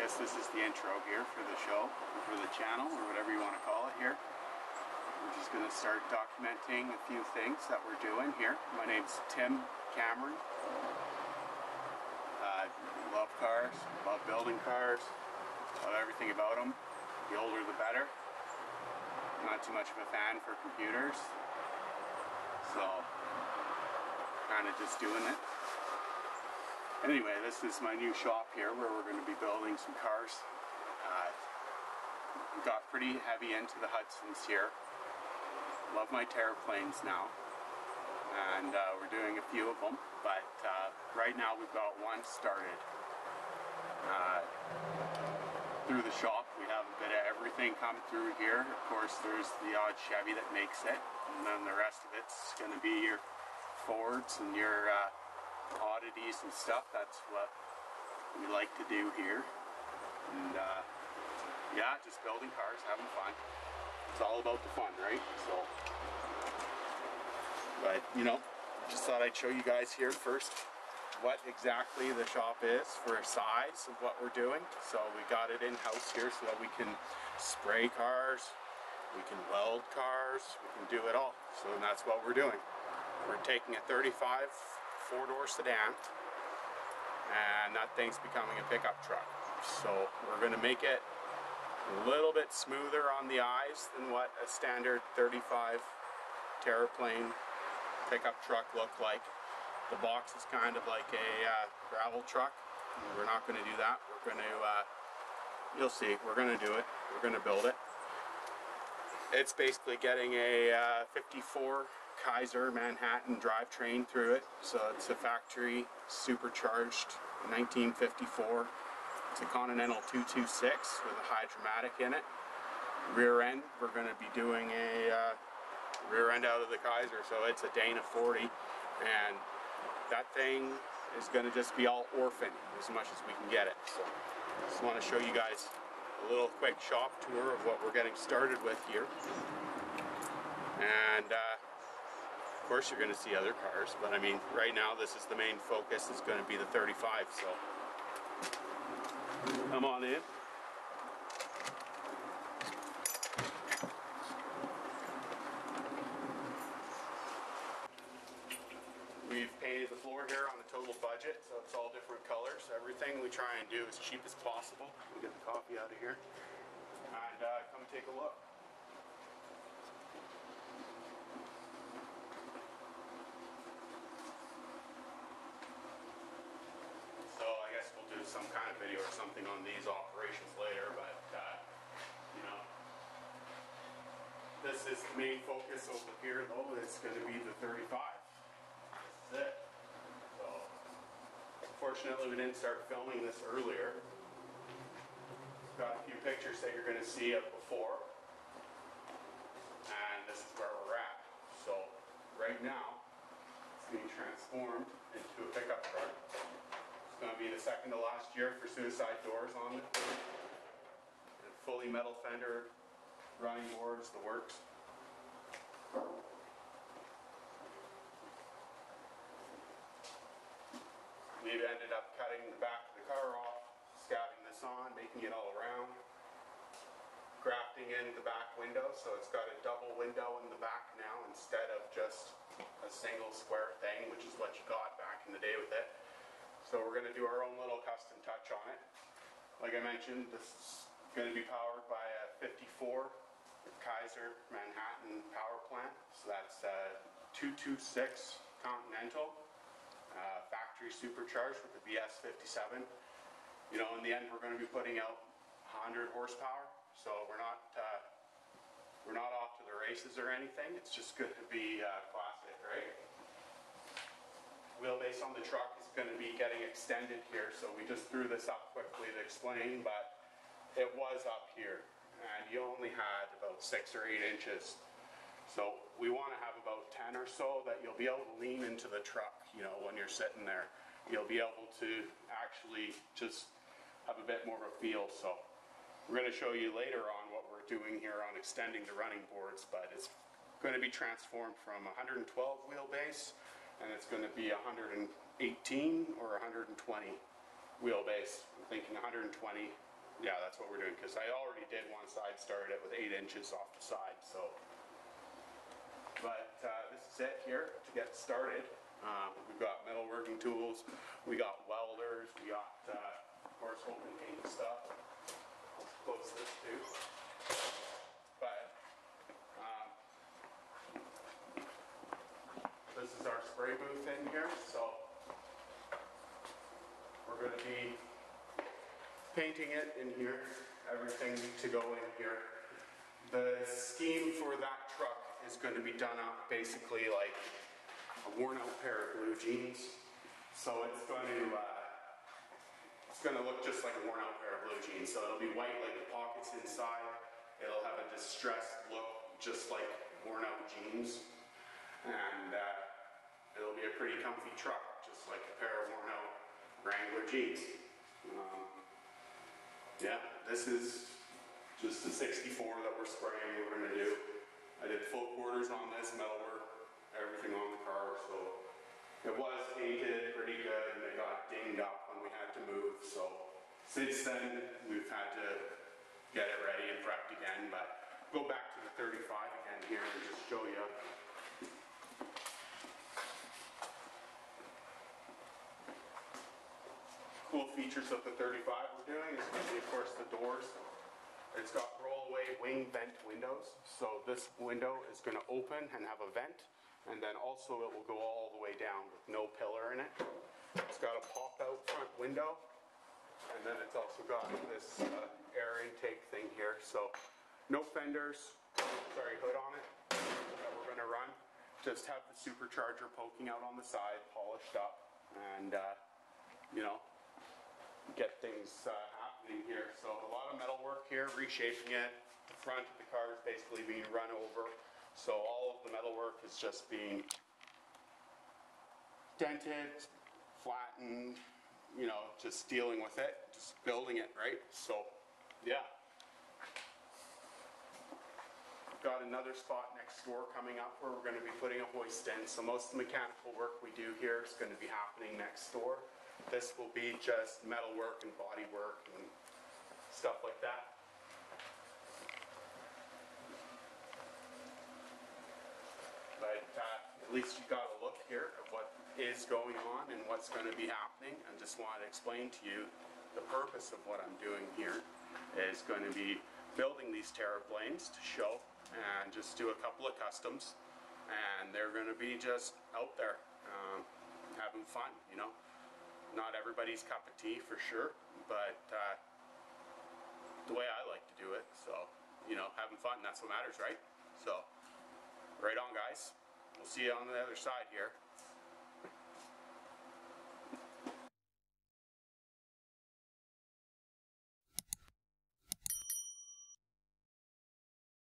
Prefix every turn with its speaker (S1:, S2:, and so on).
S1: guess this is the intro here for the show, or for the channel, or whatever you want to call it here. We're just going to start documenting a few things that we're doing here. My name's Tim Cameron. Love cars, love building cars, love everything about them. The older the better. Not too much of a fan for computers, so kind of just doing it. Anyway, this is my new shop here where we're going to be building some cars. We got pretty heavy into the Hudsons here. Love my Terraplanes now, and we're doing a few of them, but right now we've got one started. Through the shop we have a bit of everything come through here. Of course there's the odd Chevy that makes it, and then the rest of it's going to be your Fords and your oddities and stuff. That's what we like to do here, and yeah, just building cars, having fun. It's all about the fun, right? So, but you know, just thought I'd show you guys here first what exactly the shop is for size of what we're doing. So we got it in-house here so that we can spray cars, we can weld cars, we can do it all. So that's what we're doing. We're taking a 35 four-door sedan, and that thing's becoming a pickup truck. So we're going to make it a little bit smoother on the eyes than what a standard 35 Terraplane pickup truck looked like. The box is kind of like a gravel truck. We're not going to do that. We're going to, you'll see, we're going to do it. We're going to build it. It's basically getting a 54 Kaiser Manhattan drivetrain through it. So it's a factory supercharged 1954. It's a Continental 226 with a Hydromatic in it. Rear end, we're going to be doing a rear end out of the Kaiser, so it's a Dana 40, and that thing is going to just be all orphan as much as we can get it. So just want to show you guys a little quick shop tour of what we're getting started with here. And of course you're going to see other cars, but I mean right now this is the main focus. Is going to be the 35, so come on in. We've painted the floor here on a total budget, so it's all different colors. Everything we try and do as cheap as possible. We'll get the coffee out of here and come take a look. So I guess we'll do some kind of video or something on these operations later, but you know, this is the main focus over here though. It's going to be the 35. This is it. So unfortunately we didn't start filming this earlier. Got a few pictures that you're going to see of before, and this is where we're at. So right now it's being transformed into a pickup truck. It's going to be the second to last year for suicide doors on it. And fully metal fender, running boards, the works. We've ended up cutting the back of the car off, scabbing this on, making it all around, grafting in the back window, so it's got a double window in the back now instead of just a single square thing, which is what you got back in the day with it. So we're going to do our own little custom touch on it. Like I mentioned, this is going to be powered by a 54 Kaiser Manhattan power plant. So that's a 226 Continental, factory supercharged with the VS57. You know, in the end we're going to be putting out 100 horsepower. So we're not off to the races or anything. It's just going to be classic, right? Wheelbase on the truck is going to be getting extended here, so we just threw this up quickly to explain, but it was up here and you only had about 6 or 8 inches. So we want to have about 10 or so that you'll be able to lean into the truck, you know, when you're sitting there. You'll be able to actually just have a bit more of a feel. So we're going to show you later on what we're doing here on extending the running boards, but it's going to be transformed from 112 wheelbase, and it's going to be 118 or 120 wheelbase. I'm thinking 120 Yeah, that's what we're doing, because I already did one side, started it with 8 inches off the side, so. But this is it here to get started. We've got metalworking tools, we got welders, we got, of course, open paint stuff. Let's close this too. But this is our spray booth in here, so we're going to be painting it in here, everything to go in here. The scheme for that truck is going to be done up basically like a worn out pair of blue jeans. So it's going to look just like a worn out pair of blue jeans. So it'll be white like the pockets inside. It'll have a distressed look just like worn out jeans. And it'll be a pretty comfy truck, just like a pair of worn out Wrangler jeans. Yeah, this is just a 64 that we're spraying, we're going to do. I did full quarters on this, metalwork, everything on the car, so it was painted pretty good and it got dinged up when we had to move. So since then, we've had to get it ready and prepped again, but go back to the 35 again here and just show you. Cool features of the 35 we're doing is going to be, of course, the doors. It's got roll-away wing vent windows, so this window is going to open and have a vent, and then also it will go all the way down with no pillar in it. It's got a pop-out front window, and then it's also got this air intake thing here, so no fenders, hood on it that we're going to run. Just have the supercharger poking out on the side, polished up, and you know, get things happening here. So a lot of metal work here, reshaping it. The front of the car is basically being run over. So all of the metal work is just being dented, flattened, you know, just dealing with it, just building it, right? So, yeah. Got another spot next door coming up where we're going to be putting a hoist in. So most of the mechanical work we do here is going to be happening next door. This will be just metal work and body work and stuff like that. But at least you got a look here at what is going on and what's going to be happening. I just wanted to explain to you the purpose of what I'm doing here is going to be building these terraplanes to show and just do a couple of customs, and they're going to be just out there having fun, you know. Not everybody's cup of tea for sure, but the way I like to do it. So, you know, having fun, that's what matters, right? So, right on, guys. We'll see you on the other side here.